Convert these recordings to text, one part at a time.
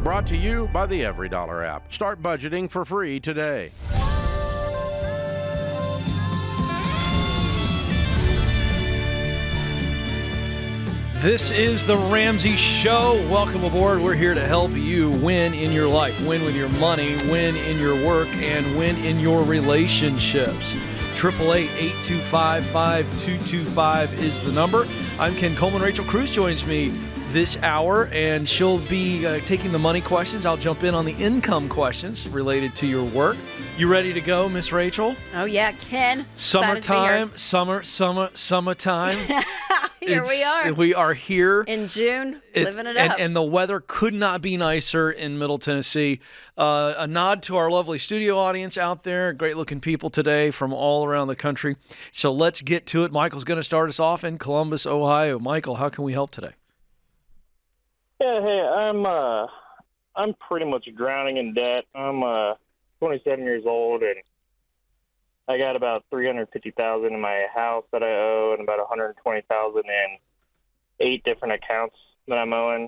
Brought to you by the Every Dollar app. Start budgeting for free today. This is the Ramsey Show. Welcome aboard. We're here to help you win in your life, win with your money, win in your work, and win in your relationships. 888-825-5225 is the number. I'm Ken Coleman. Rachel Cruze joins me this hour, and she'll be taking the money questions. I'll jump in on the income questions related to your work. You ready to go, Miss Rachel? Oh, yeah, Ken. Summertime, summertime. Here we are. We are here. In June, living it up. And the weather could not be nicer in Middle Tennessee. A nod to our lovely studio audience out there. Great-looking people today from all around the country. So let's get to it. Michael's going to start us off in Columbus, Ohio. Michael, how can we help today? Yeah, hey, I'm pretty much drowning in debt. I'm 27 years old, and I got about $350,000 in my house that I owe, and about $120,000 in 8 different accounts that I'm owing.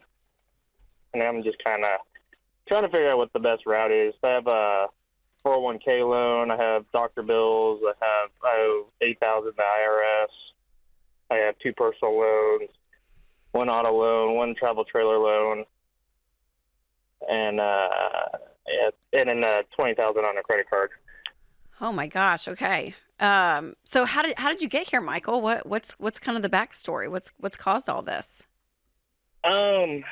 And I'm just kind of trying to figure out what the best route is. I have a 401k loan. I have doctor bills. I owe $8,000 to the IRS. I have 2 personal loans, 1 auto loan, 1 travel trailer loan, and then $20,000 on a credit card. Oh my gosh. Okay. So how did you get here, Michael? What's kind of the backstory? What's caused all this? I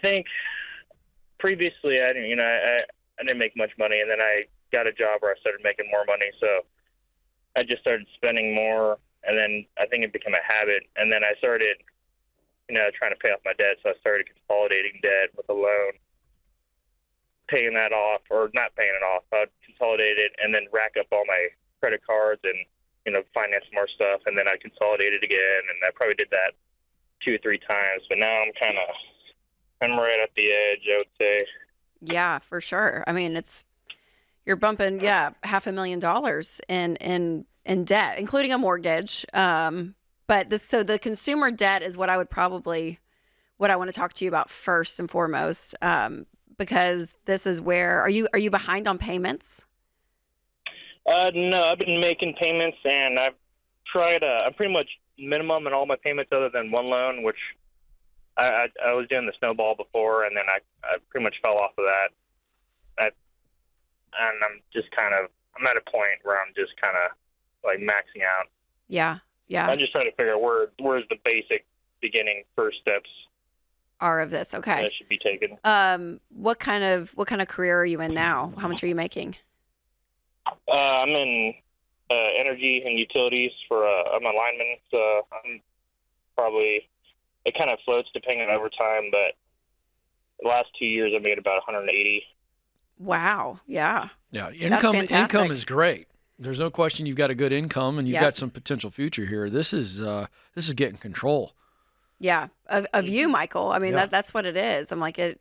think previously I didn't make much money, and then I got a job where I started making more money. So I just started spending more, and then I think it became a habit. And then I started, trying to pay off my debt. So I started consolidating debt with a loan, paying that off, or not paying it off. I'd consolidate it and then rack up all my credit cards and, finance more stuff. And then I consolidated again. And I probably did that 2 or 3 times. But now I'm right at the edge, I would say. Yeah, for sure. I mean, you're bumping, $500,000 in debt, including a mortgage. But the consumer debt is what I want to talk to you about first and foremost. Because this is where are you behind on payments? No, I've been making payments, and I've tried. I'm pretty much minimum in all my payments, other than 1 loan, which I was doing the snowball before, and then I pretty much fell off of that. And I'm at a point where I'm just kind of like maxing out. Yeah. I'm just trying to figure out where's the basic beginning first steps are of this. Okay. That should be taken. What kind of career are you in now? How much are you making? I'm in energy and utilities I'm a lineman, so I'm probably, it kind of floats depending on overtime, but the last 2 years I made about 180. Wow. Yeah. Yeah. Income is great. There's no question you've got a good income and you've got some potential future here. This is getting control. Yeah, of you, Michael. I mean, that's what it is. I'm like, and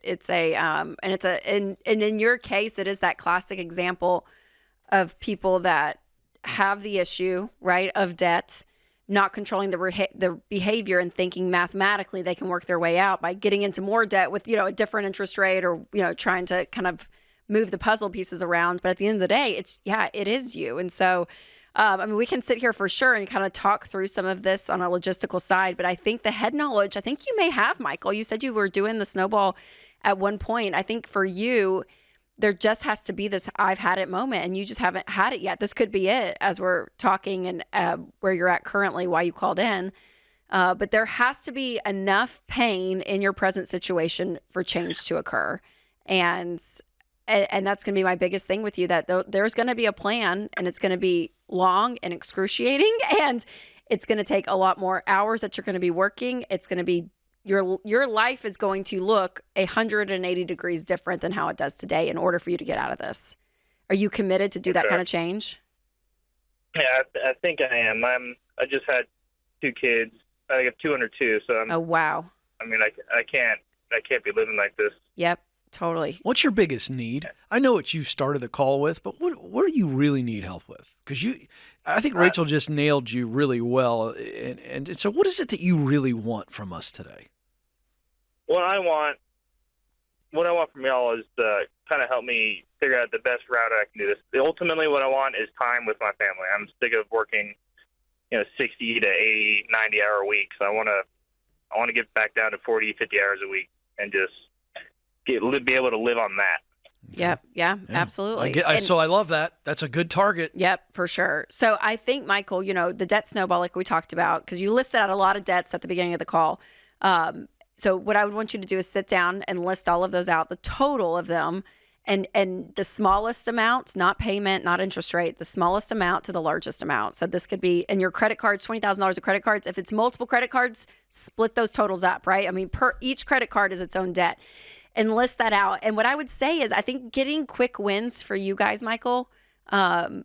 in your case, it is that classic example of people that have the issue, right, of debt, not controlling the behavior and thinking mathematically they can work their way out by getting into more debt with, a different interest rate or, trying to kind of move the puzzle pieces around. But at the end of the day, it is you. And so, we can sit here for sure and kind of talk through some of this on a logistical side, but I think the head knowledge, I think you may have, Michael. You said you were doing the snowball at one point. I think for you, there just has to be this I've had it moment, and you just haven't had it yet. This could be it as we're talking and where you're at currently, why you called in. But there has to be enough pain in your present situation for change to occur. And that's going to be my biggest thing with you, that there's going to be a plan, and it's going to be long and excruciating, and it's going to take a lot more hours that you're going to be working. It's going to be your life is going to look 180 degrees different than how it does today in order for you to get out of this. Are you committed to do that kind of change? Yeah, I think I am. I just had 2 kids. I have 2 under 2, so Oh, wow. I mean, I can't be living like this. Yep. Totally. What's your biggest need? I know what you started the call with, but what do you really need help with? Because I think Rachel just nailed you really well. And so what is it that you really want from us today? What I want what I want from y'all is to kind of help me figure out the best route I can do this. Ultimately, what I want is time with my family. I'm sick of working, 60 to 80, 90-hour weeks. I want to get back down to 40, 50 hours a week and just be able to live on that. Yep. Yeah, absolutely. So I love that. That's a good target. Yep, for sure. So I think, Michael, the debt snowball, like we talked about, because you listed out a lot of debts at the beginning of the call. So what I would want you to do is sit down and list all of those out, the total of them, and the smallest amount, not payment, not interest rate, the smallest amount to the largest amount. So this could be, and your credit cards, $20,000 of credit cards. If it's multiple credit cards, split those totals up, right? I mean, per each credit card is its own debt. And list that out. And what I would say is I think getting quick wins for you guys, Michael,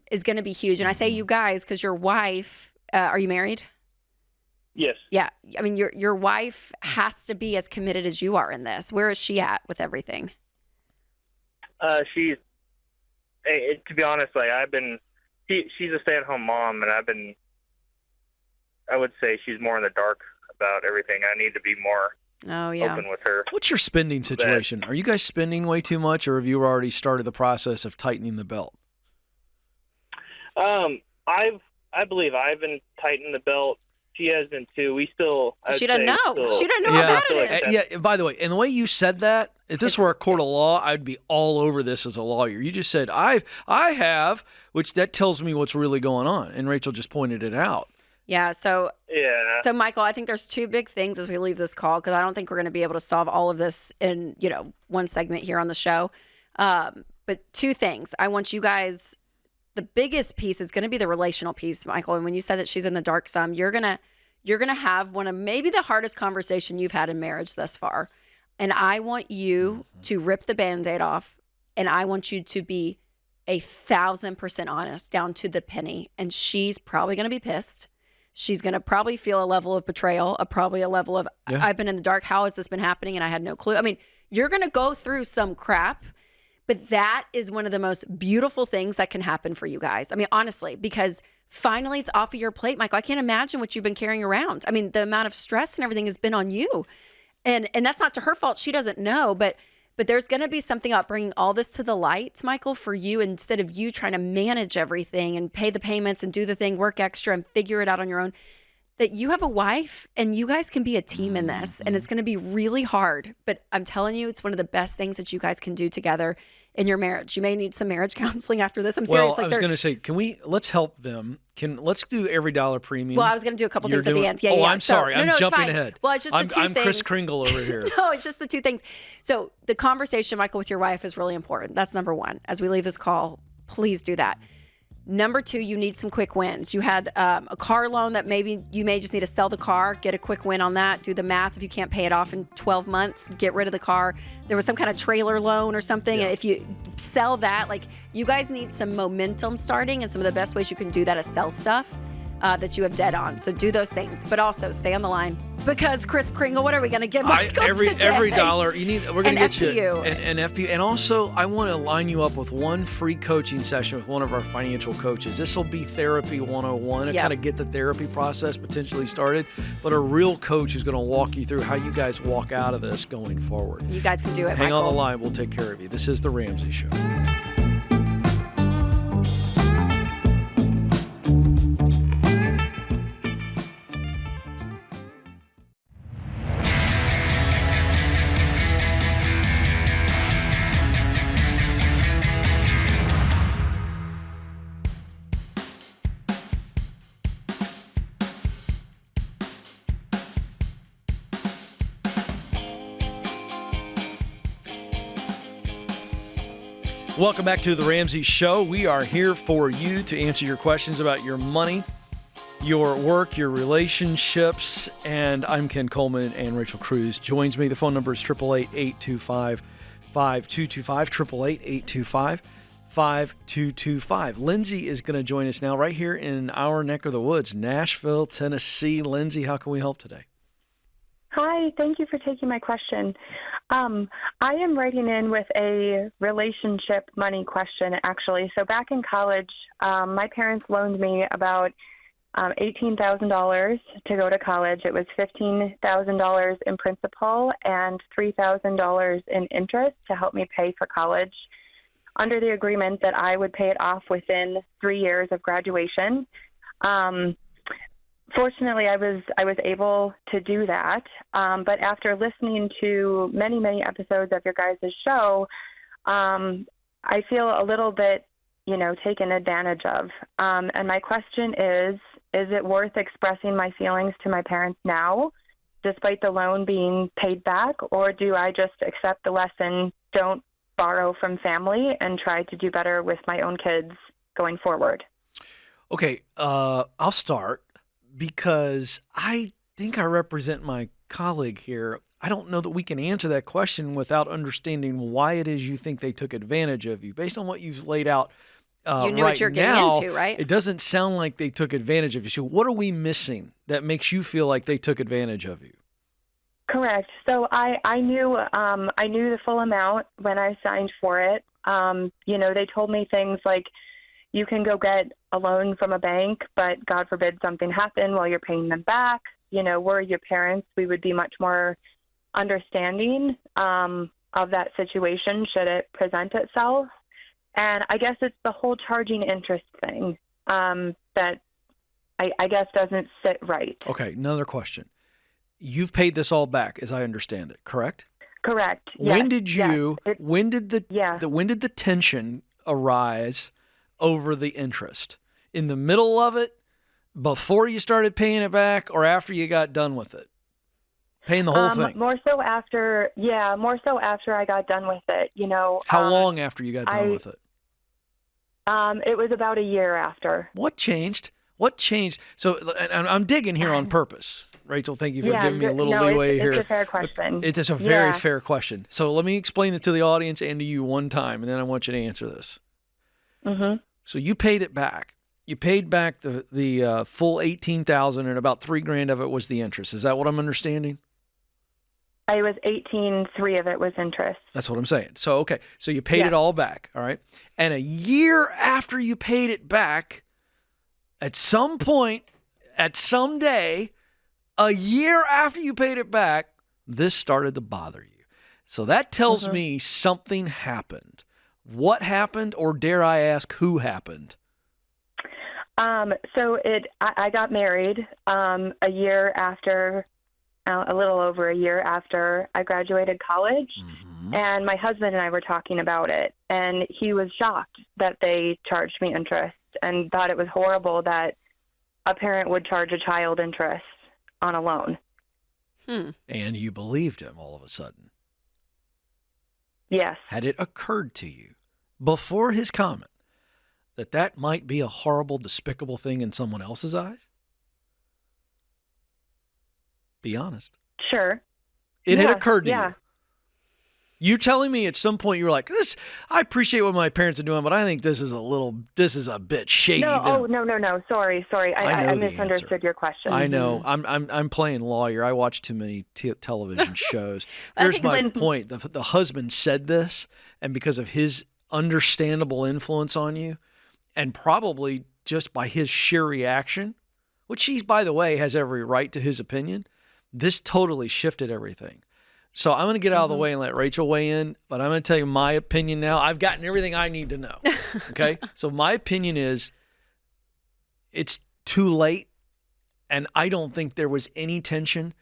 is going to be huge. And I say you guys because your wife, are you married? Yes. Yeah. I mean, your wife has to be as committed as you are in this. Where is she at with everything? To be honest, like she's a stay-at-home mom, and I would say she's more in the dark about everything. I need to be more open with her. What's your spending situation? Are you guys spending way too much, or have you already started the process of tightening the belt? I believe I've been tightening the belt. She has been too. She doesn't know. She doesn't know how bad it is. Yeah. By the way, and the way you said that, if this were a court of law, I'd be all over this as a lawyer. You just said I have, which that tells me what's really going on, and Rachel just pointed it out. Yeah. So Michael, I think there's two big things as we leave this call, because I don't think we're going to be able to solve all of this in, one segment here on the show. But two things. I want you guys, the biggest piece is going to be the relational piece, Michael. And when you said that she's in the dark some, you're going to have one of maybe the hardest conversation you've had in marriage thus far. And I want you to rip the Band-Aid off, and I want you to be 1,000% honest down to the penny. And she's probably going to be pissed. She's going to probably feel a level of betrayal, probably a level of, I've been in the dark. How has this been happening? And I had no clue. I mean, you're going to go through some crap, but that is one of the most beautiful things that can happen for you guys. I mean, honestly, because finally it's off of your plate, Michael. I can't imagine what you've been carrying around. I mean, the amount of stress and everything has been on you. And that's not to her fault. She doesn't know, but there's going to be something about bringing all this to the light, Michael, for you, instead of you trying to manage everything and pay the payments and do the thing, work extra and figure it out on your own, that you have a wife and you guys can be a team in this. And it's going to be really hard, but I'm telling you, it's one of the best things that you guys can do together in your marriage. You may need some marriage counseling after this. I'm serious. Well, I was going to say, let's help them. Let's do every dollar premium. Well, I was going to do a couple things at the end. Yeah, I'm sorry. I'm jumping ahead. Well, it's just the two things. I'm Chris Kringle over here. No, it's just the two things. So the conversation, Michael, with your wife is really important. That's number one. As we leave this call, please do that. Number two, you need some quick wins. You had a car loan that maybe you may just need to sell the car, get a quick win on that, do the math. If you can't pay it off in 12 months, get rid of the car. There was some kind of trailer loan or something. Yeah. If you sell that, you guys need some momentum starting, and some of the best ways you can do that is sell stuff that you have debt on. So do those things, but also stay on the line, because Chris Kringle, what are we going to give Michael every dollar you need? We're going to get you an FPU, and also I want to line you up with one free coaching session with one of our financial coaches. This will be therapy 101 to kind of get the therapy process potentially started, but a real coach is going to walk you through how you guys walk out of this going forward. You guys can do it. Hang Michael on the line. We'll take care of you. This is the Ramsey Show. Welcome back to the Ramsey Show. We are here for you to answer your questions about your money, your work, your relationships, and I'm Ken Coleman, and Rachel Cruze joins me. The phone number is 888-825-5225, 888-825-5225. Lindsay is going to join us now right here in our neck of the woods, Nashville, Tennessee. Lindsay, how can we help today? Hi, thank you for taking my question. I am writing in with a relationship money question, actually. So back in college, my parents loaned me about $18,000 to go to college. It was $15,000 in principal and $3,000 in interest to help me pay for college, under the agreement that I would pay it off within 3 years of graduation. Fortunately, I was able to do that. But after listening to many episodes of your guys' show, I feel a little bit, taken advantage of. And my question is it worth expressing my feelings to my parents now, despite the loan being paid back, or do I just accept the lesson, don't borrow from family, and try to do better with my own kids going forward? Okay, I'll start because I think I represent my colleague here. I don't know that we can answer that question without understanding why it is you think they took advantage of you. Based on what you've laid out you knew right what you're now, getting into, right? it doesn't sound like they took advantage of you. So what are we missing that makes you feel like they took advantage of you? Correct. So I knew the full amount when I signed for it. They told me things like, you can go get a loan from a bank, but God forbid something happened while you're paying them back. We're your parents. We would be much more understanding of that situation should it present itself. And I guess it's the whole charging interest thing that I guess doesn't sit right. Okay, another question. You've paid this all back, as I understand it, correct? Correct. When Yes. did you? Yes. When did Yeah. when did the tension arise over the interest? In the middle of it, before you started paying it back, or after you got done with it? Paying the whole thing. More so after I got done with it. How long after you got done with it? It was about a year after. What changed? What changed? So, and I'm digging here on purpose. Rachel, thank you for giving me a little leeway here. It's a fair question. It is a very fair question. So let me explain it to the audience and to you one time, and then I want you to answer this. Mm-hmm. So you paid it back. You paid back the full $18,000, and about $3,000 of it was the interest. Is that what I'm understanding? I was 18, 3 of it was interest. That's what I'm saying. So, okay. So you paid it all back. All right. And a year after you paid it back, at some point, at some day, a year after you paid it back, this started to bother you. So that tells me something happened. What happened, or dare I ask, who happened? I got married a year after, a little over a year after I graduated college, and my husband and I were talking about it, and he was shocked that they charged me interest and thought it was horrible that a parent would charge a child interest on a loan. And you believed him all of a sudden. Yes. Had it occurred to you before his comment that might be a horrible, despicable thing in someone else's eyes? Be honest. Sure. It had occurred to you. You telling me at some point you were like, I appreciate what my parents are doing, but I think this is a bit shady. No, no. Sorry. I misunderstood your question. I know. I'm playing lawyer. I watch too many television shows. Here's my point. The husband said this, and because of his understandable influence on you, and probably just by his sheer reaction, which he, by the way, has every right to his opinion, this totally shifted everything. So I'm going to get out of the way and let Rachel weigh in, but I'm going to tell you my opinion now. I've gotten everything I need to know. Okay? So my opinion is it's too late, and I don't think there was any tension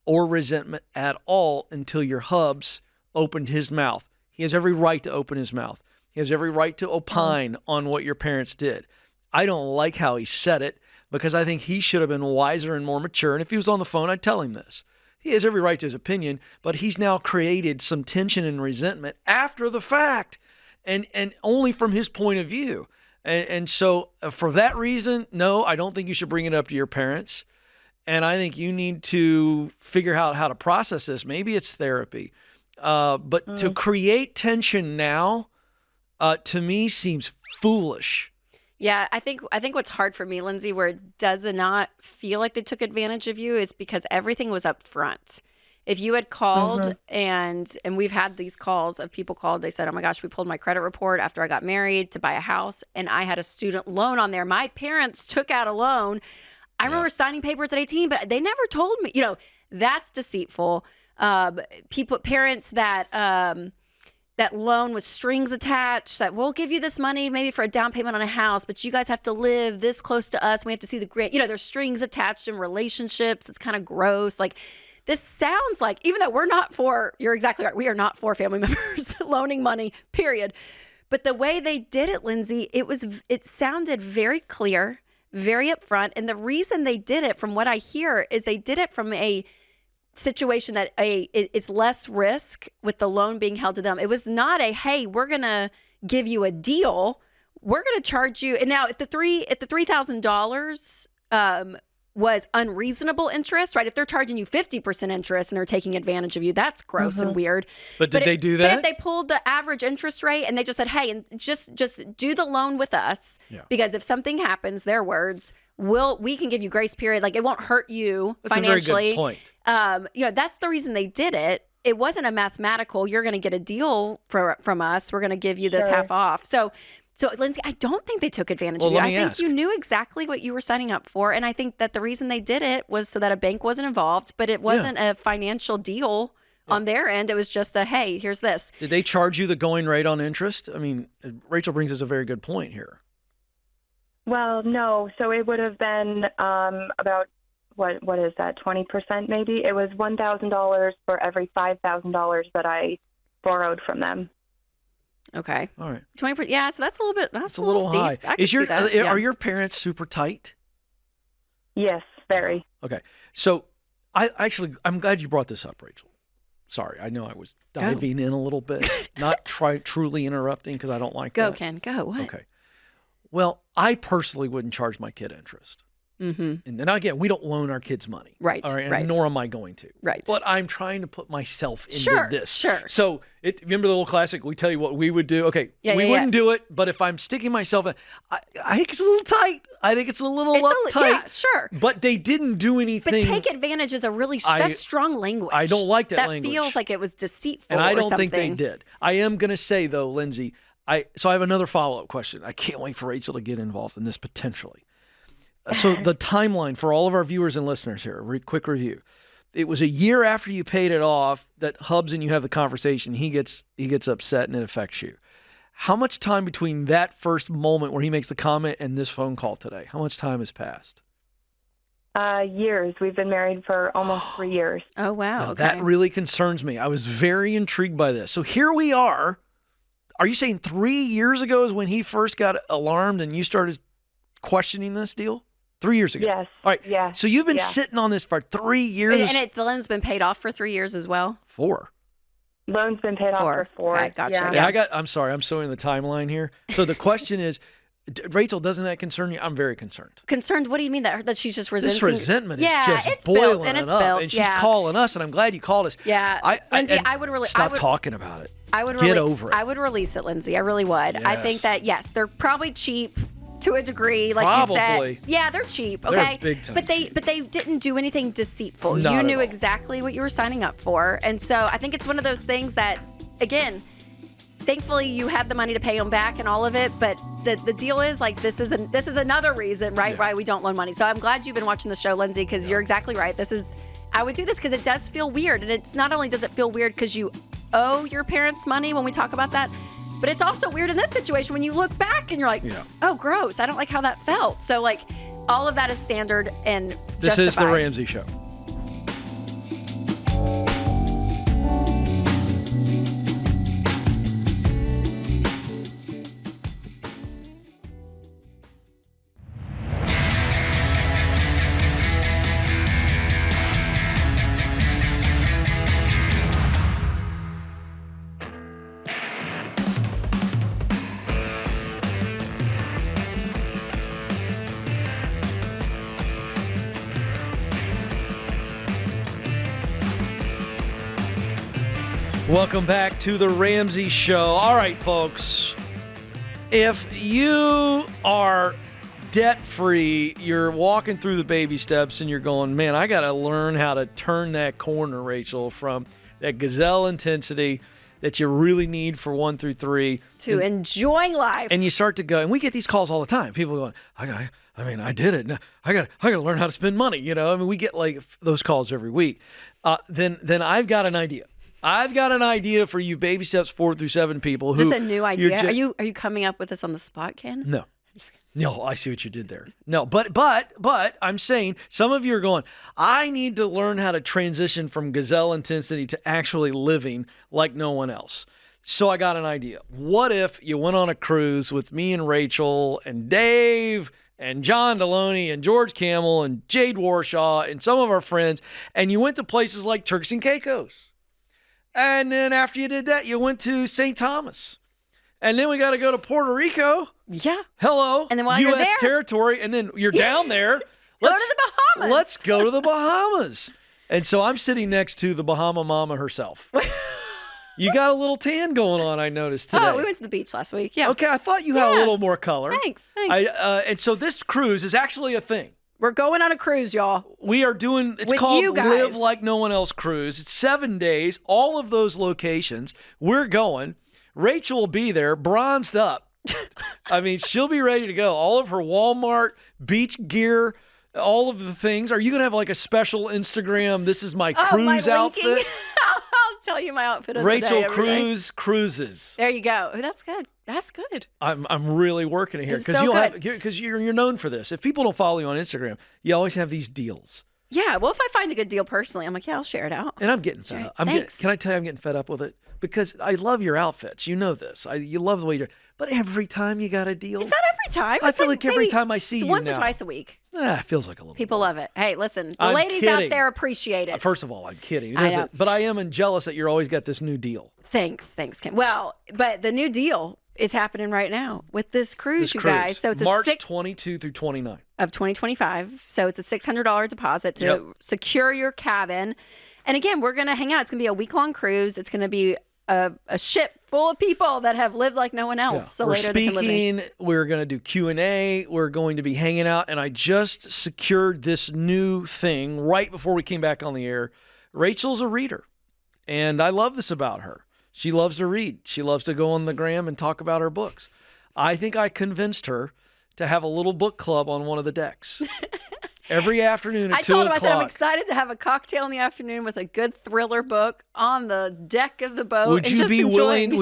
or resentment at all until your hubs opened his mouth. He has every right to open his mouth. He has every right to opine on what your parents did. I don't like how he said it because I think he should have been wiser and more mature, and if he was on the phone, I'd tell him this. He has every right to his opinion, but he's now created some tension and resentment after the fact, and only from his point of view. And so for that reason, no, I don't think you should bring it up to your parents. And I think you need to figure out how to process this. Maybe it's therapy. But to create tension now, to me, seems foolish. Yeah, I think what's hard for me, Lindsay, where it does not feel like they took advantage of you is because everything was up front. If you had called and we've had these calls of people called, they said, oh my gosh, we pulled my credit report after I got married to buy a house and I had a student loan on there. My parents took out a loan. I remember signing papers at 18, but they never told me, that's deceitful. Parents that loan with strings attached, that we'll give you this money maybe for a down payment on a house, but you guys have to live this close to us. We have to see the grant. There's strings attached in relationships. It's kind of gross. Like, this sounds like, even though you're exactly right, we are not for family members loaning money, period. But the way they did it, Lindsay, it sounded very clear, very upfront. And the reason they did it, from what I hear, is they did it from a situation that it's less risk with the loan being held to them. It was not hey, we're gonna give you a deal, we're gonna charge you. And now if the $3,000 was unreasonable interest, right? If they're charging you 50% interest and they're taking advantage of you, that's gross and weird. But did they do that? But if they pulled the average interest rate and they just said, hey, and just do the loan with us, because if something happens, their words, we can give you grace period. Like, it won't hurt you financially. That's a very good point. That's the reason they did it. It wasn't a mathematical, you're going to get a deal from us. We're going to give you this half off. So Lindsay, I don't think they took advantage of you. I think you knew exactly what you were signing up for. And I think that the reason they did it was so that a bank wasn't involved, but it wasn't a financial deal on their end. It was just hey, here's this. Did they charge you the going rate on interest? I mean, Rachel brings us a very good point here. Well, no. So it would have been about, what is that, 20% maybe? It was $1,000 for every $5,000 that I borrowed from them. Okay. All right. 20%. Yeah. So that's a little bit. That's a little high. Are your parents super tight? Yes, very. Okay. So I'm glad you brought this up, Rachel. Sorry, I know I was diving in a little bit, not truly interrupting, because I don't like that. Go, Ken. Go. What? Okay. Well, I personally wouldn't charge my kid interest. And then again, we don't loan our kids money. Right. All right. Right. Nor am I going to. Right. But I'm trying to put myself into this. Sure. So remember the little classic, we tell you what we would do. Okay. We wouldn't do it, but if I'm sticking myself in, I think it's a little tight. I think it's a little uptight. Yeah, sure. But they didn't do anything. But take advantage is a really, that's strong language. I don't like that language. That feels like it was deceitful. And I don't think they did. I am going to say though, Lindsay, so I have another follow-up question. I can't wait for Rachel to get involved in this potentially. So the timeline for all of our viewers and listeners here, quick review. It was a year after you paid it off that Hubs and you have the conversation. He gets upset and it affects you. How much time between that first moment where he makes the comment and this phone call today? How much time has passed? Years. We've been married for almost 3 years. Oh, wow. Now, okay. that really concerns me. I was very intrigued by this. So here we are. Are you saying 3 years ago is when he first got alarmed and you started questioning this deal? 3 years ago. Yes. All right. Yeah. So you've been sitting on this for 3 years. And the loan's been paid off for 3 years as well? 4. Loan's been paid off for 4. Okay, gotcha. Yeah. I'm sorry. I'm showing the timeline here. So the question is, Rachel, doesn't that concern you? I'm very concerned. Concerned? What do you mean that she's just resenting? This resentment is just it's boiling built, and it's up. built. And she's calling us, and I'm glad you called us. Yeah. Lindsay, I would really stop talking about it. Get over it. I would release it, Lindsay. I really would. I think that, yes, they're probably cheap to a degree, like Probably. you said. Yeah, they're cheap, okay? They're big time but cheap. they didn't do anything deceitful. Not You at knew all. exactly what you were signing up for. And so I think it's one of those things that, again, thankfully you had the money to pay them back and all of it, but the deal is, like, this is another reason, right, why we don't loan money. So I'm glad you've been watching the show, Lindsay, because you're exactly right. I would do this because it does feel weird. And it's not only does it feel weird because you owe your parents money when we talk about that, but it's also weird in this situation when you look back and you're like, oh, gross. I don't like how that felt. So, like, all of that is standard and This justified. is the Ramsey Show. Welcome back to the Ramsey Show. All right, folks. If you are debt-free. You're walking through the baby steps and you're going, man, I got to learn how to turn that corner, Rachel, from that gazelle intensity that you really need for 1 through 3 to enjoying life. And you start to go, and we get these calls all the time. People going, I did it. Now, I got to learn how to spend money. We get like those calls every week. Then I've got an idea. I've got an idea for you, baby steps 4 through 7 people. Is this a new idea? Are you coming up with this on the spot, Ken? No. No, I see what you did there. No, but I'm saying some of you are going, I need to learn how to transition from gazelle intensity to actually living like no one else. So I got an idea. What if you went on a cruise with me and Rachel and Dave and John Deloney and George Kamel and Jade Warshaw and some of our friends, and you went to places like Turks and Caicos. And then after you did that, you went to St. Thomas. And then we got to go to Puerto Rico. Yeah. Hello. And then while U.S. you're there, territory. And then you're down there. Go to the Bahamas. Let's go to the Bahamas. And so I'm sitting next to the Bahama mama herself. You got a little tan going on, I noticed today. Oh, we went to the beach last week. Yeah. Okay, I thought you had a little more color. Thanks. And so this cruise is actually a thing. We're going on a cruise, y'all. We are doing, it's with called you guys. Live Like No One Else Cruise. It's 7 days, all of those locations. We're going. Rachel will be there, bronzed up. I mean, she'll be ready to go. All of her Walmart beach gear, all of the things. Are you going to have like a special Instagram, this is my cruise outfit? I'll tell you my outfit of Rachel the day. Cruze cruises. There you go. Oh, that's good. That's good. I'm really working it here because you're known for this. If people don't follow you on Instagram, you always have these deals. Yeah. Well, if I find a good deal personally, I'm like, yeah, I'll share it out. And I'm getting fed up. Can I tell you I'm getting fed up with it? Because I love your outfits. You know this. You love the way you're. But every time you got a deal. It's not every time. I feel like every time I see you once now. or twice a week. It feels like a little. People love it. Hey, listen, the I'm ladies kidding. out there appreciate it. First of all, I'm kidding. I know. But I am jealous that you're always got this new deal. Thanks, Ken. Well, but the new deal is happening right now with this cruise, guys. So it's March 22 through 29 of 2025. So it's a $600 deposit to secure your cabin. And again, we're going to hang out. It's going to be a week-long cruise. It's going to be a ship full of people that have lived like no one else. So we're later they can live speaking. nice. We're going to do Q&A. We're going to be hanging out. And I just secured this new thing right before we came back on the air. Rachel's a reader. And I love this about her. She loves to read. She loves to go on the gram and talk about her books. I think I convinced her to have a little book club on one of the decks. Every afternoon at 2 o'clock. I told him, I said, I'm excited to have a cocktail in the afternoon with a good thriller book on the deck of the boat. Would you be willing to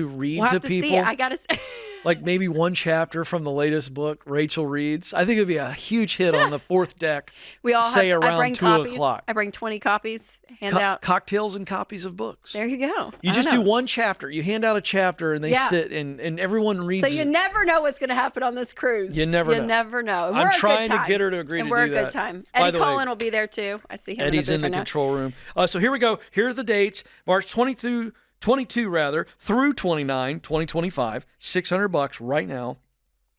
read we'll to have to people? See. I gotta say. Like maybe one chapter from the latest book Rachel reads. I think it'd be a huge hit on the fourth deck. We all say have, around I bring 2 copies. o'clock. I bring 20 copies. Hand out cocktails and copies of books. There you go. You just do one chapter. You hand out a chapter and they sit and everyone reads. So you never know what's going to happen on this cruise. You never know. And I'm trying to get her to agree to do that. And we're a good time. Eddie Coleman will be there too. I see him. Eddie's in the control room. So here we go. Here are the dates. March 22 through 29, 2025. $600 right now.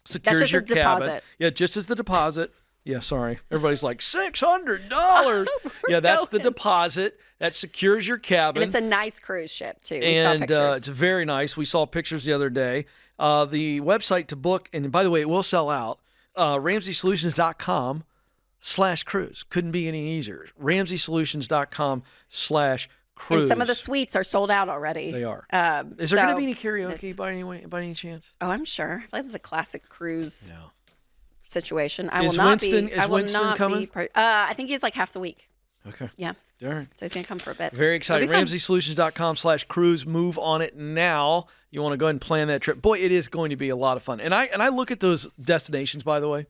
Secures That's just your the cabin. deposit. Yeah, just as the deposit. Yeah, sorry. Everybody's like, $600. Yeah, that's the deposit. That secures your cabin. And it's a nice cruise ship, too. We and saw pictures. It's very nice. We saw pictures the other day. The website to book, and by the way, it will sell out, RamseySolutions.com/cruise. Couldn't be any easier. RamseySolutions.com/cruise. And some of the suites are sold out already. They are. Is there going to be any karaoke by any chance? Oh, I'm sure. I feel like it's a classic cruise situation. Is Winston coming? I think he's like half the week. Okay. Yeah. All right. So he's going to come for a bit. Very excited. RamseySolutions.com/cruise. Move on it now. You want to go ahead and plan that trip. Boy, it is going to be a lot of fun. And I look at those destinations, by the way.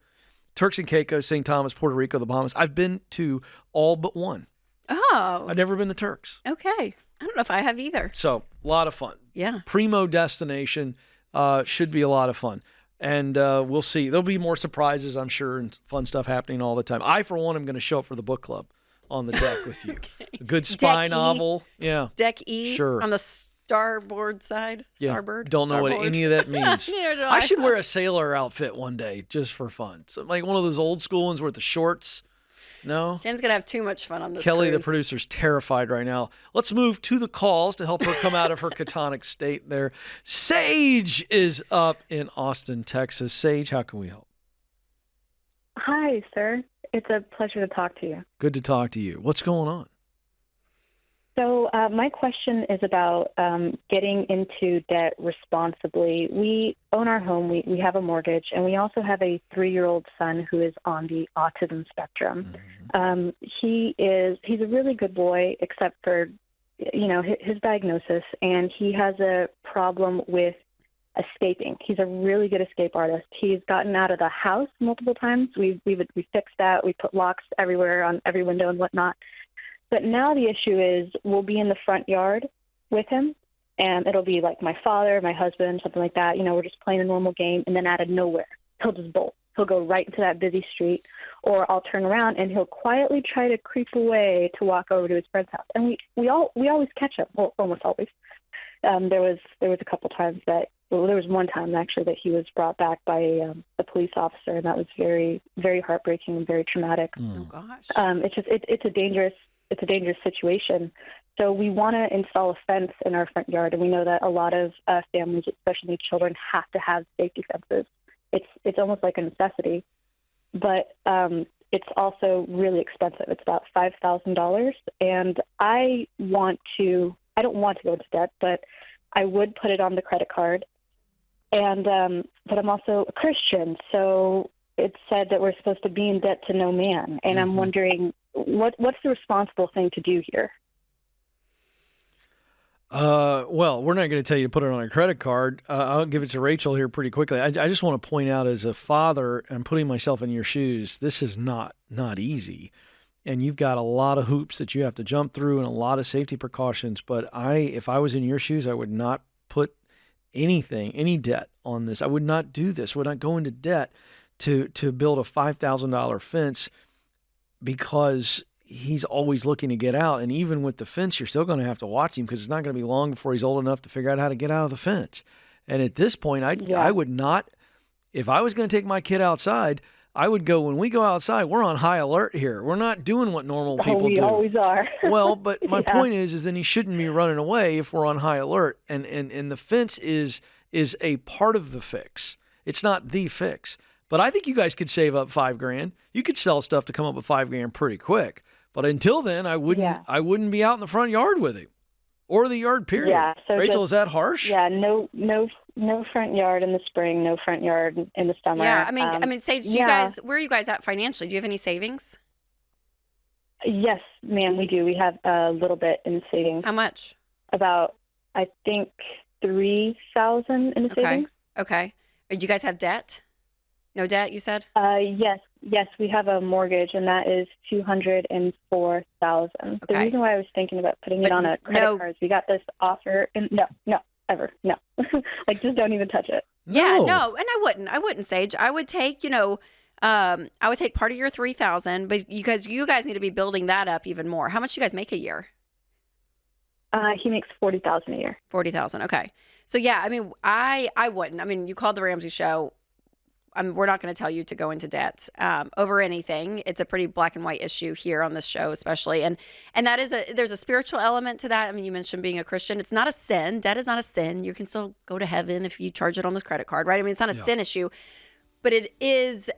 Turks and Caicos, St. Thomas, Puerto Rico, the Bahamas. I've been to all but one. Oh. I've never been to Turks. Okay. I don't know if I have either. So, a lot of fun. Yeah. Primo destination. Should be a lot of fun. And we'll see. There'll be more surprises, I'm sure, and fun stuff happening all the time. I, for one, am going to show up for the book club on the deck with you. Okay. A good spy novel. Yeah. Deck E. Sure. On the starboard side. Yeah. Starboard. Don't know what any of that means. Neither do I should wear a sailor outfit one day just for fun. So like one of those old school ones with the shorts No? Ken's going to have too much fun on this Kelly, the cruise. producer's terrified right now. Let's move to the calls to help her come out of her catonic state there. Sage is up in Austin, Texas. Sage, how can we help? Hi, sir. It's a pleasure to talk to you. Good to talk to you. What's going on? So my question is about getting into debt responsibly. We own our home. We have a mortgage, and we also have a 3-year-old son who is on the autism spectrum. He's a really good boy, except for, his diagnosis, and he has a problem with escaping. He's a really good escape artist. He's gotten out of the house multiple times. We fixed that. We put locks everywhere on every window and whatnot. But now the issue is we'll be in the front yard with him, and it'll be like my father, my husband, something like that. We're just playing a normal game, and then out of nowhere, he'll just bolt. He'll go right into that busy street, or I'll turn around, and he'll quietly try to creep away to walk over to his friend's house. And we always catch him, well, almost always. There was a couple times there was one time actually that he was brought back by a police officer, and that was very, very heartbreaking and very traumatic. Oh gosh. It's a dangerous situation. So we want to install a fence in our front yard, and we know that a lot of families, especially children, have to have safety fences. It's almost like a necessity, but it's also really expensive. It's about $5,000, and I don't want to go into debt, but I would put it on the credit card. And but I'm also a Christian, so it's said that we're supposed to be in debt to no man, and I'm wondering what's the responsible thing to do here? Well, we're not going to tell you to put it on a credit card. I'll give it to Rachel here pretty quickly. I just want to point out, as a father, and putting myself in your shoes, this is not easy. And you've got a lot of hoops that you have to jump through and a lot of safety precautions. But if I was in your shoes, I would not put any debt on this. I would not do this. I would not go into debt to build a $5,000 fence, because he's always looking to get out. And even with the fence, you're still going to have to watch him, because it's not going to be long before he's old enough to figure out how to get out of the fence. And at this point, I would not, if I was going to take my kid outside, I would go, when we go outside, we're on high alert here. We're not doing what normal people do. We always are. Well, but my point is then he shouldn't be running away if we're on high alert. And the fence is a part of the fix. It's not the fix. But I think you guys could save up $5,000. You could sell stuff to come up with $5,000 pretty quick. But until then, I wouldn't be out in the front yard with him, or the yard period. Yeah. So Rachel, is that harsh? Yeah. No front yard in the spring. No front yard in the summer. Yeah. I mean, Sage, you guys, where are you guys at financially? Do you have any savings? Yes, ma'am, we do. We have a little bit in savings. How much? About, I think, $3,000 in the savings. Okay. Do you guys have debt? No debt, you said? Yes, we have a mortgage, and that is $204,000. Okay. The reason why I was thinking about putting it on a credit card is we got this offer, and no, ever, no. Like, just don't even touch it. Yeah, no, and I wouldn't, Sage. I would take, I would take part of your $3,000, but you guys need to be building that up even more. How much do you guys make a year? He makes $40,000 a year. $40,000. Okay. So yeah, I mean, I wouldn't. I mean, you called the Ramsey show. We're not going to tell you to go into debt over anything. It's a pretty black and white issue here on this show, especially. And that is there's a spiritual element to that. I mean, you mentioned being a Christian. It's not a sin. Debt is not a sin. You can still go to heaven if you charge it on this credit card, right? I mean, it's not a sin issue, but it's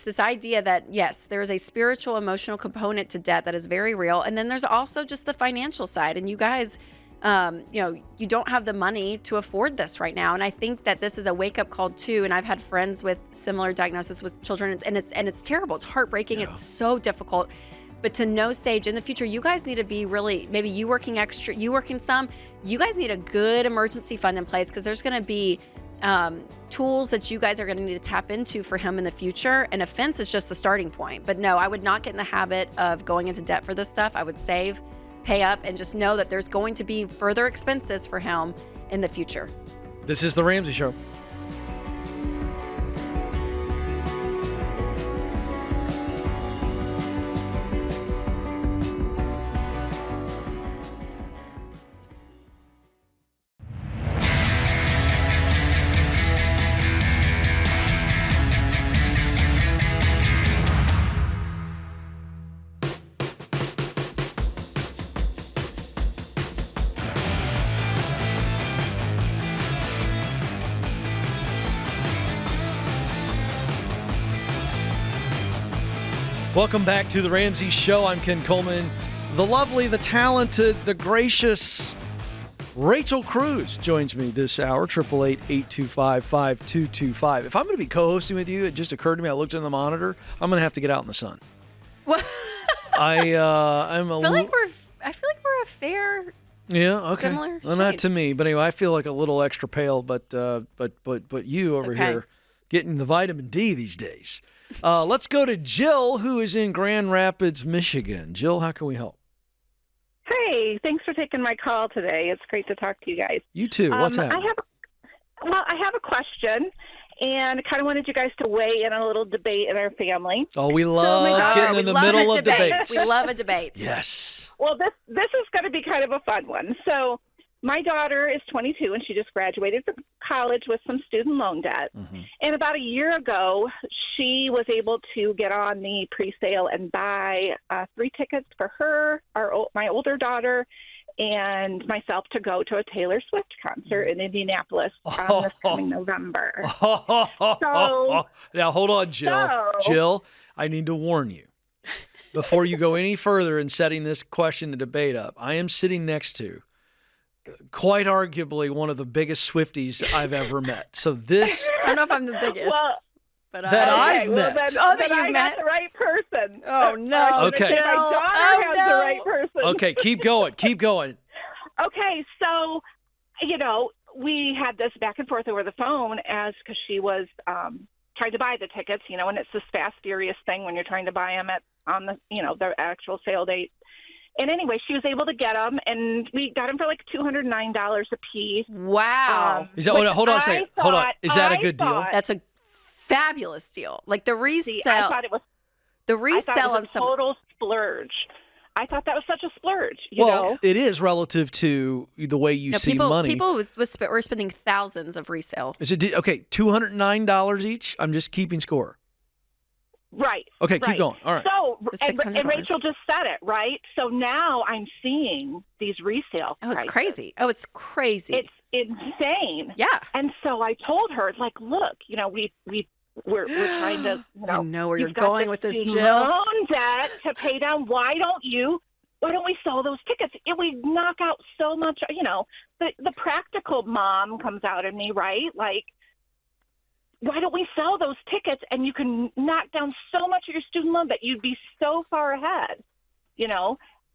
this idea that, yes, there is a spiritual, emotional component to debt that is very real. And then there's also just the financial side. And you guys, you don't have the money to afford this right now. And I think that this is a wake-up call too. And I've had friends with similar diagnosis with children, and it's terrible. It's heartbreaking. Yeah. It's so difficult. But to know, Sage, in the future, you guys need to be really, maybe you working extra, you working some, you guys need a good emergency fund in place, because there's going to be tools that you guys are going to need to tap into for him in the future. And a fence is just the starting point. But no, I would not get in the habit of going into debt for this stuff. I would save, pay up, and just know that there's going to be further expenses for him in the future. This is The Ramsey Show. Welcome back to the Ramsey Show. I'm Ken Coleman. The lovely, the talented, the gracious Rachel Cruze joins me this hour, 888-825-5225. If I'm going to be co-hosting with you, it just occurred to me, I looked in the monitor, I'm going to have to get out in the sun. What? I feel like we're a fair. Yeah, okay. Similar Well, not shade. to me, but anyway, I feel like a little extra pale, but you over okay. here getting the vitamin D these days. Let's go to Jill, who is in Grand Rapids, Michigan. Jill, how can we help? Hey, thanks for taking my call today. It's great to talk to you guys. You too. What's happening? I have a question, and I kind of wanted you guys to weigh in on a little debate in our family. Oh, we love getting in the middle of debates. We love a debate. Yes. Well, this is going to be kind of a fun one. So my daughter is 22, and she just graduated from college with some student loan debt. Mm-hmm. And about a year ago, she was able to get on the pre-sale and buy 3 tickets for her, my older daughter, and myself to go to a Taylor Swift concert in Indianapolis this coming November. Now, hold on, Jill. Jill, I need to warn you. Before you go any further in setting this question to debate up, I am sitting next to quite arguably one of the biggest Swifties I've ever met. So this... I don't know if I'm the biggest. Well, but that I, I've met. Then that I you've met? got the right person. Oh, no. Okay. My daughter has the right person. Okay, keep going. Keep going. Okay, so, we had this back and forth over the phone because she was trying to buy the tickets, and it's this fast, furious thing when you're trying to buy them on the, the actual sale date. And anyway, she was able to get them, and we got them for like $209 a piece. Wow. Is that, hold on a second. Hold on. Is that a good deal? That's a fabulous deal. Like the resale. I thought it was on a some. total splurge. I thought that was such a splurge, you know? It is relative to the way you see money. People were spending thousands of resale. Is it okay? $209 each. I'm just keeping score. Right. Okay, right. keep going. All right. So, and $600. Rachel just said it, right? So now I'm seeing these resale Oh, it's prices. crazy. Oh, it's crazy. It's insane. Yeah. And so I told her, like, look, we're trying to, I know where you're you've got going with this, student Jill. loan debt to pay down. Why don't we sell those tickets? It would knock out so much, the practical mom comes out in me, right? Like, why don't we sell those tickets and you can knock down so much of your student loan that you'd be so far ahead,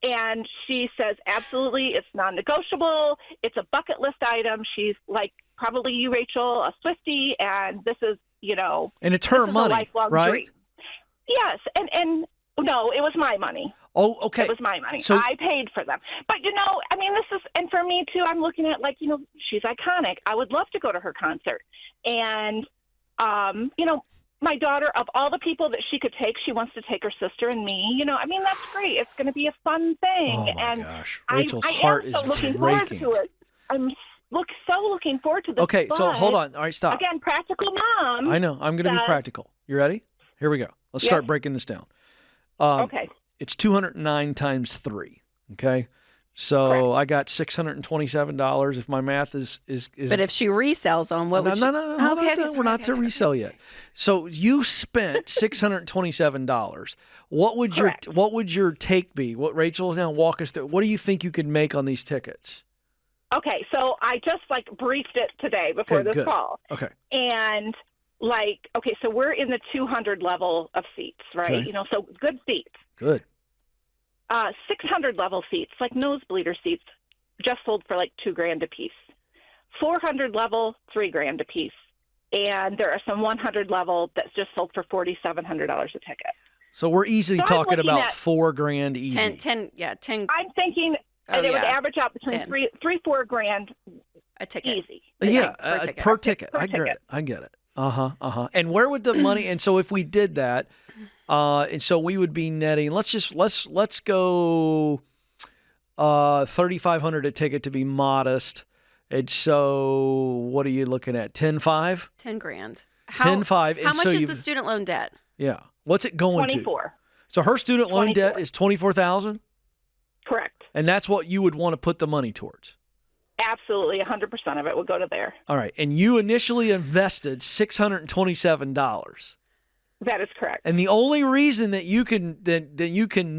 And she says, absolutely, it's non-negotiable. It's a bucket list item. She's like, probably you, Rachel, a Swiftie, and this is, and it's her money, a lifelong right? dream. Yes, and no, it was my money. Oh, okay. It was my money. So I paid for them. But, this is, and for me too, I'm looking at she's iconic. I would love to go to her concert. And, my daughter, of all the people that she could take, she wants to take her sister and me. That's great. It's going to be a fun thing. Oh my and gosh, Rachel's I heart am so is looking breaking. forward to it. I'm so looking forward to this. Okay, so but, hold on. All right, stop. Again, practical mom. I know. I'm going to be practical. You ready? Here we go. Let's start breaking this down. Okay. It's 209 times 3. Okay. So Correct. I got $627 if my math is But if she resells them, what would she? No. We're not to resell yet. So you spent $627. What would your take be? What Rachel, now walk us through. What do you think you could make on these tickets? Okay, so I just briefed it today before this good. call. Okay. And so we're in the 200 level of seats, right? Okay. So good seats. Good. 600 level seats, like nosebleeder seats, just sold for like $2,000 a piece. 400 level, $3,000 a piece. And there are some 100 level that's just sold for $4,700 a ticket. So we're easily So I'm talking looking about at $4,000 easy. 10. I'm thinking it would average out between 10. $4 grand A ticket. easy. Yeah, Per ticket. per ticket. Per I get ticket. it. I get it. And where would the money? And so if we did that, and so we would be netting. Let's go $3,500 a ticket to be modest. And so what are you looking at? 10.5? 10 grand. 10.5. How much is the student loan debt? Yeah. What's it going 24. to? So her student loan debt 24. is $24,000, Correct. and that's what you would want to put the money towards. Absolutely, 100% of it would go to there. All right, and you initially invested $627. That is correct. And the only reason that you can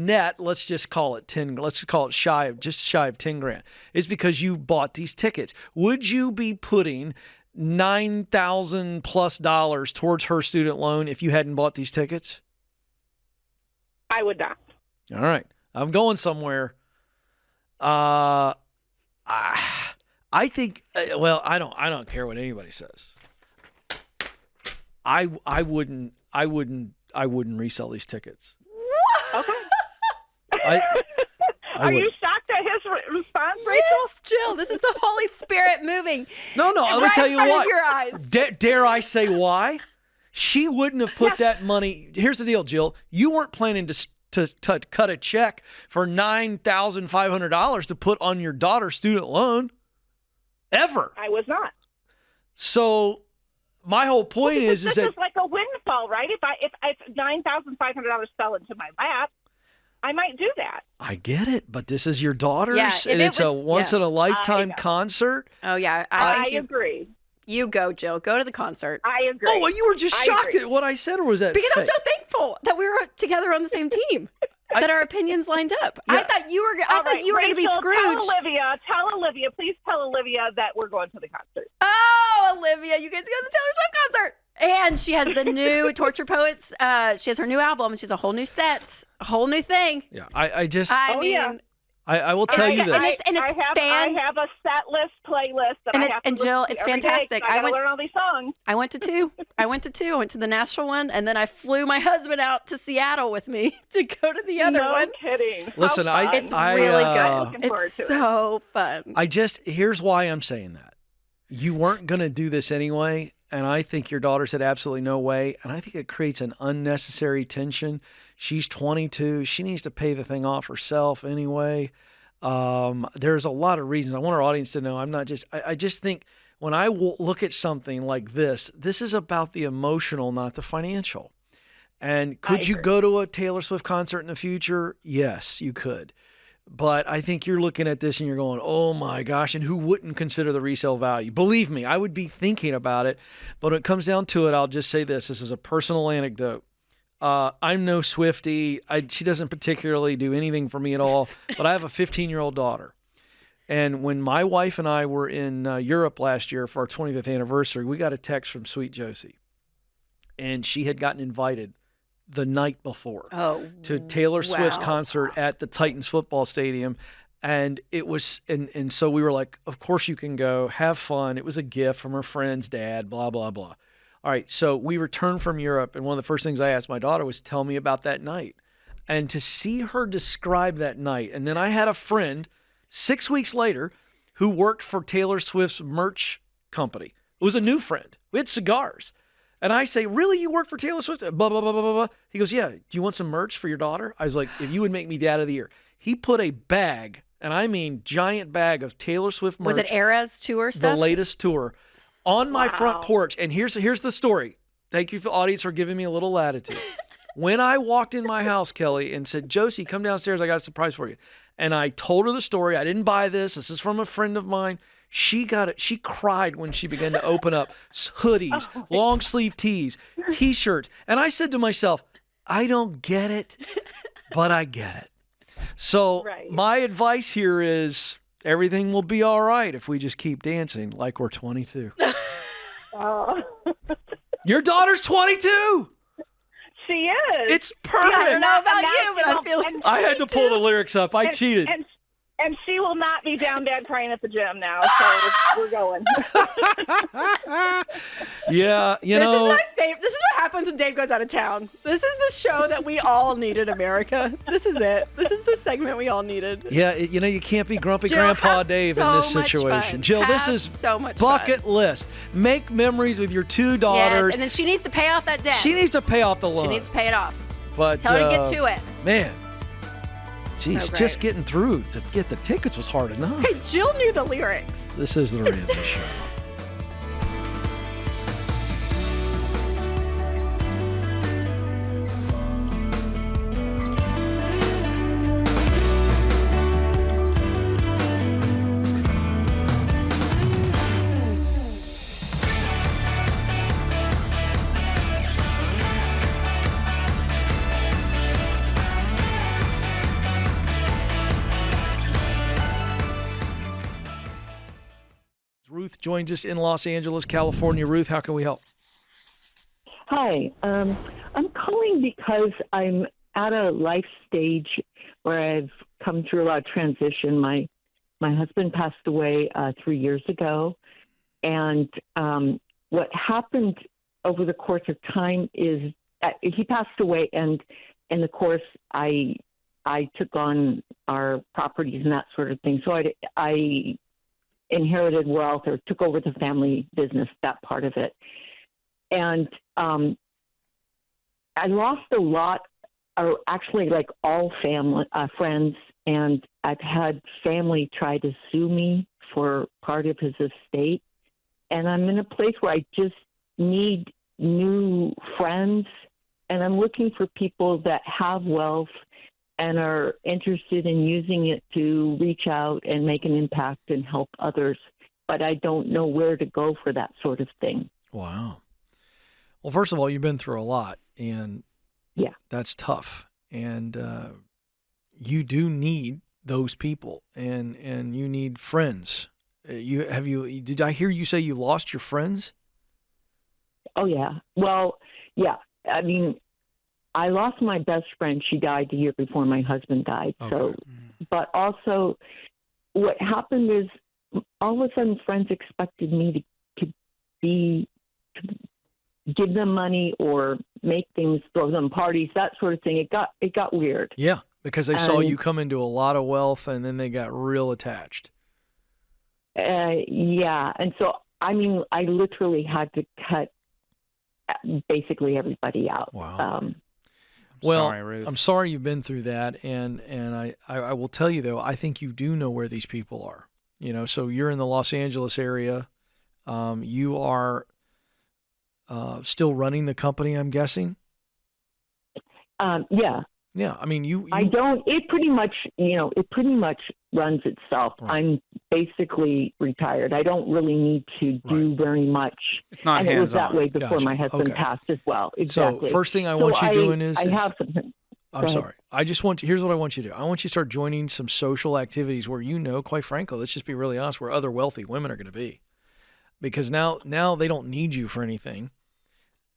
net, let's just call it shy of 10 grand, is because you bought these tickets. Would you be putting $9,000+ towards her student loan if you hadn't bought these tickets? I would not. All right, I'm going somewhere. I think. Well, I don't care what anybody says. I wouldn't resell these tickets. Okay. I Are you wouldn't. shocked at his response, Rachel? Yes, Jill. This is the Holy Spirit moving. No. Let me Right tell in you front of what. your eyes. Dare I say why? She wouldn't have put that money. Here's the deal, Jill. You weren't planning to cut a check for $9,500 to put on your daughter's student loan, ever. I was not. So my whole point is This that is like a windfall, right? If $9,500 fell into my lap, I might do that. I get it, but this is your daughter's, Yeah, if and it it's a was- once in a lifetime know. concert. Oh, yeah. I I think agree. you go, Jill. Go to the concert. I agree. Oh, well, you were just I shocked agree. at what I said, or was that Because I'm fake? so thankful that we were together on the same team, that our opinions lined up. Yeah. I thought you were All going to be Rachel, Scrooge. Tell Olivia, please tell Olivia that we're going to the concert. Oh, Olivia, you get to go to the Taylor Swift concert. And she has the new Torture Poets. She has her new album. She has a whole new set, a whole new thing. Yeah, I just, I Oh, mean, yeah. I will tell you and this. it's I have a set list playlist that And I it- have to and listen Jill, to it's every day 'cause fantastic. I I gotta went- learn all these songs. I went to two. I went to the Nashville one, and then I flew my husband out to Seattle with me to go to the other no one. kidding. How Listen, fun. It's I, really uh, Looking good. forward It's to it. so fun. here's why I'm saying that. You weren't going to do this anyway, and I think your daughter said absolutely no way, and I think it creates an unnecessary tension. She's 22. She needs to pay the thing off herself anyway. There's a lot of reasons. I want our audience to know I'm not just, I just think when I look at something like this is about the emotional, not the financial. And could you go to a Taylor Swift concert in the future? Yes, you could. But I think you're looking at this and you're going, oh my gosh, and who wouldn't consider the resale value? Believe me, I would be thinking about it. But when it comes down to it, I'll just say this. This is a personal anecdote. I'm no Swiftie. She doesn't particularly do anything for me at all. But I have a 15-year-old daughter. And when my wife and I were in Europe last year for our 25th anniversary, we got a text from Sweet Josie. And she had gotten invited the night before to Taylor Swift's concert at the Titans football stadium. And it was, and so we were like, of course you can go, have fun. It was a gift from her friend's dad, blah, blah, blah. All right. So we returned from Europe. And one of the first things I asked my daughter was, tell me about that night. And to see her describe that night. And then I had a friend 6 weeks later who worked for Taylor Swift's merch company. It was a new friend. We had cigars. And I say, really, you work for Taylor Swift? Blah, blah, blah, blah, blah. He goes, yeah. Do you want some merch for your daughter? I was like, if you would make me Dad of the Year. He put a bag, and I mean giant bag of Taylor Swift merch. Was it Eras tour The stuff? latest tour. On my front porch. And here's the story. Thank you, for the audience, for giving me a little latitude. When I walked in my house, Kelly, and said, Josie, come downstairs. I got a surprise for you. And I told her the story. I didn't buy this. This is from a friend of mine. She got it. She cried when she began to open up hoodies, long sleeve tees, T-shirts. And I said to myself, I don't get it, but I get it. So my advice here is everything will be all right if we just keep dancing like we're 22. Your daughter's 22. She is. It's perfect. I don't know about you, but I feel I had to pull the lyrics up. I cheated. And she will not be down bad crying at the gym now, so we're going. Yeah, This is my favorite. This is what happens when Dave goes out of town. This is the show that we all needed, America. This is it. This is the segment we all needed. Yeah, you can't be grumpy Jill, Grandpa have Dave so in this much situation. fun. Jill, this Have is so much bucket fun. list. Make memories with your two Yes, daughters. and then she needs to pay off that debt. She needs to pay off the loan. She needs to pay it off. But Tell her to get to it. Man, geez, So just great. getting through to get the tickets was hard enough. Hey, Jill knew the lyrics. This is the Ramsey Show. Ruth joins us in Los Angeles, California. Ruth, how can we help? Hi, I'm calling because I'm at a life stage where I've come through a lot of transition. My husband passed away 3 years ago, and what happened over the course of time is he passed away, and in the course I took on our properties and that sort of thing. So I inherited wealth or took over the family business, that part of it. And I lost a lot, or actually like all family, friends, and I've had family try to sue me for part of his estate. And I'm in a place where I just need new friends, and I'm looking for people that have wealth and are interested in using it to reach out and make an impact and help others. But I don't know where to go for that sort of thing. Wow. Well, first of all, you've been through a lot, and yeah, that's tough. And you do need those people, and you need friends. Did I hear you say you lost your friends? Oh, yeah. Well, yeah. I mean, I lost my best friend. She died the year before my husband died. Okay. So, but also what happened is all of a sudden friends expected me to give them money or make things, throw them parties, that sort of thing. It got weird. Yeah, because they saw you come into a lot of wealth, and then they got real attached. Yeah. And so, I mean, I literally had to cut basically everybody out. Wow. Well, sorry, Ruth. I'm sorry you've been through that, and I will tell you, though, I think you do know where these people are. You know, so you're in the Los Angeles area. You are still running the company, I'm guessing? Yeah. Yeah, I mean, I don't. It pretty much runs itself. Right. I'm basically retired. I don't really need to do very much. It's not hands-on. It was that way before Gotcha. my husband passed as well. Exactly. So first thing I want you doing is I have something. I'm sorry. Here's what I want you to do. I want you to start joining some social activities where quite frankly, let's just be really honest, where other wealthy women are going to be. Because now they don't need you for anything.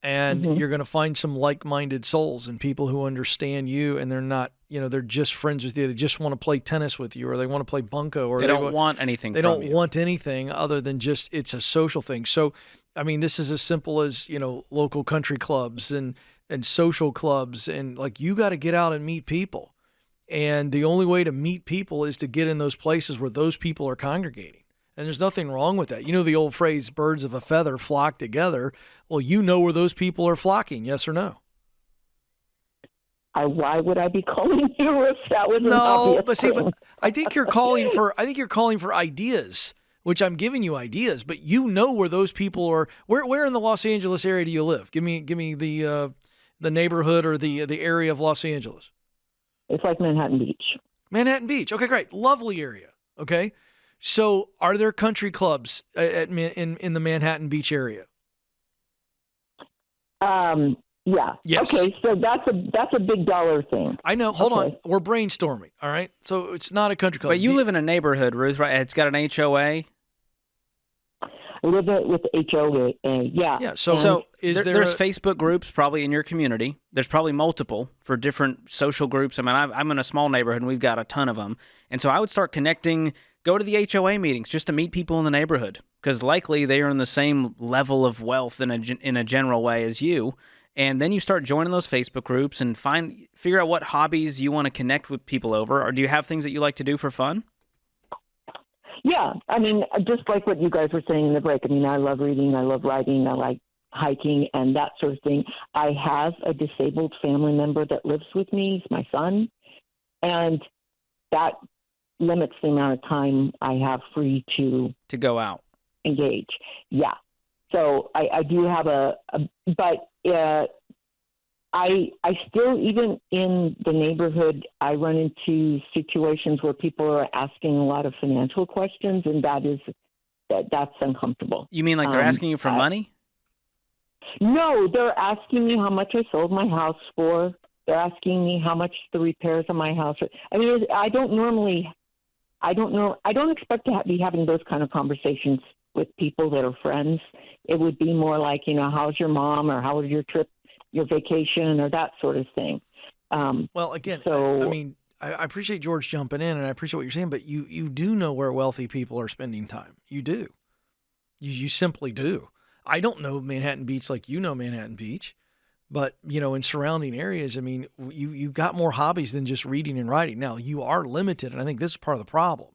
And you're going to find some like-minded souls and people who understand you, and they're not, they're just friends with you. They just want to play tennis with you, or they want to play bunco, or they don't want anything They from don't you. want anything other than just it's a social thing. So, I mean, this is as simple as, local country clubs and social clubs, and like you got to get out and meet people. And the only way to meet people is to get in those places where those people are congregating. And there's nothing wrong with that. You know the old phrase, birds of a feather flock together. Well, you know where those people are flocking, yes or no? Why would I be calling you if that was an No, obvious but thing? I think you're calling for ideas, which I'm giving you ideas, but you know where those people are. Where in the Los Angeles area do you live? Give me the neighborhood or the area of Los Angeles. It's like Manhattan Beach. Manhattan Beach. Okay, great. Lovely area. Okay. So are there country clubs in the Manhattan Beach area? Yeah. Yes. Okay, so that's a big dollar thing. I know. Hold on. We're brainstorming. All right. So it's not a country club. But you live in a neighborhood, Ruth, right? It's got an HOA. I live with HOA. Yeah. Yeah. So there's Facebook groups probably in your community. There's probably multiple for different social groups. I mean, I'm in a small neighborhood and we've got a ton of them. And so I would start connecting. Go to the HOA meetings just to meet people in the neighborhood, because likely they are in the same level of wealth in a general way as you. And then you start joining those Facebook groups and figure out what hobbies you want to connect with people over. Or do you have things that you like to do for fun? Yeah, I mean, just like what you guys were saying in the break. I mean, I love reading, I love writing, I like hiking and that sort of thing. I have a disabled family member that lives with me. He's my son. And that limits the amount of time I have free to go out, engage. Yeah. So I do have but I still, even in the neighborhood, I run into situations where people are asking a lot of financial questions, and that's uncomfortable. You mean like they're asking you for money? No, they're asking me how much I sold my house for. They're asking me how much the repairs on my house are. I mean, I don't expect to be having those kind of conversations with people that are friends. It would be more like, how's your mom, or how was your trip, your vacation, or that sort of thing. Well, again, so, I appreciate George jumping in, and I appreciate what you're saying, but you do know where wealthy people are spending time. You do. You simply do. I don't know Manhattan Beach like you know Manhattan Beach, but, in surrounding areas, I mean, you've got more hobbies than just reading and writing. Now, you are limited, and I think this is part of the problem,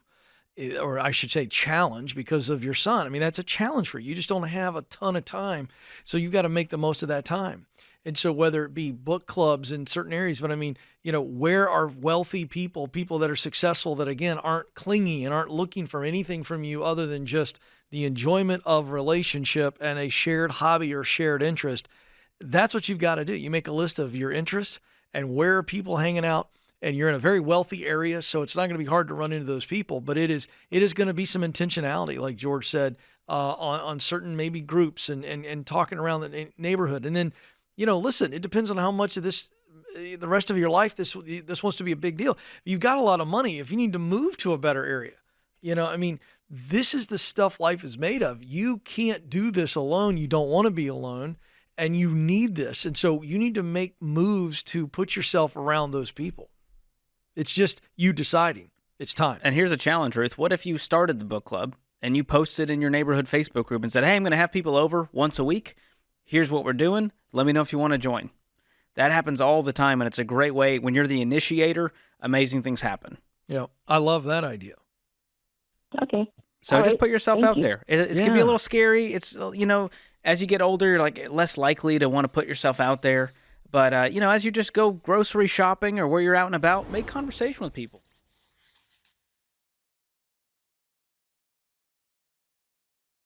or I should say challenge, because of your son. I mean, that's a challenge for you. You just don't have a ton of time, so you've got to make the most of that time. And so whether it be book clubs in certain areas, but I mean, where are wealthy people that are successful, that again, aren't clingy and aren't looking for anything from you other than just the enjoyment of relationship and a shared hobby or shared interest? That's what you've got to do. You make a list of your interests and where are people hanging out, and you're in a very wealthy area, so it's not going to be hard to run into those people, but it is going to be some intentionality, like George said, on certain maybe groups and talking around the neighborhood. And then, listen, it depends on how much of this, the rest of your life, this wants to be a big deal. You've got a lot of money. If you need to move to a better area, I mean, this is the stuff life is made of. You can't do this alone. You don't want to be alone, and you need this. And so you need to make moves to put yourself around those people. It's just you deciding it's time. And here's a challenge, Ruth. What if you started the book club and you posted in your neighborhood Facebook group and said, hey, I'm going to have people over once a week. Here's what we're doing. Let me know if you want to join. That happens all the time, and it's a great way. When you're the initiator, amazing things happen. Yeah, I love that idea. Okay. So All just right. put yourself Thank out you. there. It can be a little scary. It's, as you get older, you're like less likely to want to put yourself out there. But, as you just go grocery shopping or where you're out and about, make conversation with people.